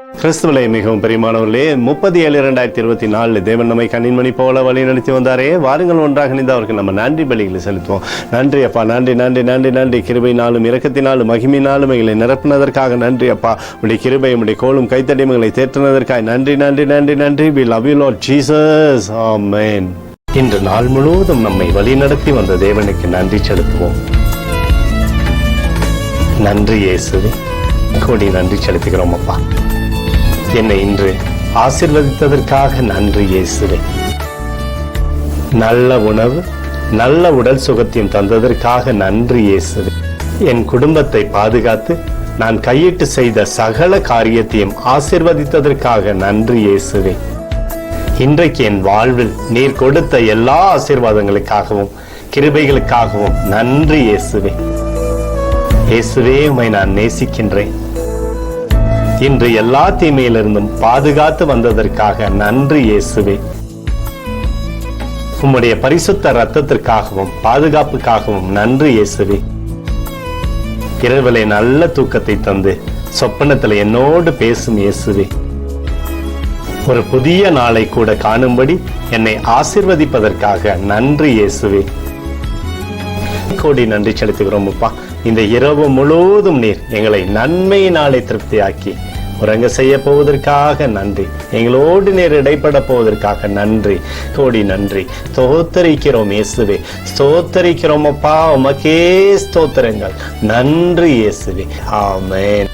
கிறிஸ்துவிலே மிகவும் பெரியமானவர்களே, 30/7/2024 தேவன் நம்மை கண்ணின்மணி போல வழி நடத்தி வந்தாரே. வாருங்கள் ஒன்றாக இணைந்து அவருக்கு நம்ம நன்றி பலிகளை செலுத்துவோம். நன்றி அப்பா, நன்றி நன்றி நன்றி நன்றி. கிருபையினாலும் இரக்கத்தினாலும் மகிமையினாலும் எங்களை நிரப்பினதற்காக நன்றி அப்பா. உடைய கிருபை உடைய கோலும் கைத்தடிமங்களை தேற்றினதற்காக நன்றி நன்றி நன்றி நன்றி. We love you Lord Jesus. Amen. இன்று நாள் முழுவதும் நம்மை வழி நடத்தி வந்த தேவனுக்கு நன்றி செலுத்துவோம். நன்றி இயேசுவே, கோடி நன்றி செலுத்துகிறோம் அப்பா. என்னை இன்று ஆசீர்வதித்ததற்காக நன்றி இயேசுவே. நல்ல உணவு, நல்ல உடல் சுகத்தையும் தந்ததற்காக நன்றி இயேசுவே. என் குடும்பத்தை பாதுகாத்து நான் கையிட்டு செய்த சகல காரியத்தையும் ஆசீர்வதித்ததற்காக நன்றி இயேசுவே. இன்றைக்கு என் வாழ்வில் நீர் கொடுத்த எல்லா ஆசீர்வாதங்களுக்காகவும் கிருபைகளுக்காகவும் நன்றி இயேசுவே. இயேசுவே, உம்மை நான் நேசிக்கின்றேன். இன்று எல்லா தீமையிலிருந்தும் பாதுகாத்து வந்ததற்காக நன்றி இயேசுவே. உம்முடைய பரிசுத்த இரத்தத்திற்காகவும் பாதுகாப்புக்காகவும் நன்றி இயேசுவே. இரவிலே நல்ல தூக்கத்தை தந்து சொப்பனத்தில் என்னோடு பேசும் இயேசுவே. ஒரு புதிய நாளை கூட காணும்படி என்னை ஆசீர்வதிப்பதற்காக நன்றி இயேசுவே. கோடி நன்றி செலுத்துகிறோம் அப்பா. இந்த இரவு முழுவதும் நீர் எங்களை நன்மையினாலே திருப்தியாக்கி உறங்க செய்ய போவதற்காக நன்றி. எங்களோடு நீர் இடைப்பட போவதற்காக நன்றி, கோடி நன்றி. ஸ்தோத்தரிக்கிறோம் இயேசுவே, ஸ்தோத்தரிக்கிறோம் அப்பா. உமக்கே ஸ்தோத்திரங்கள். நன்றி இயேசுவே. ஆமென்.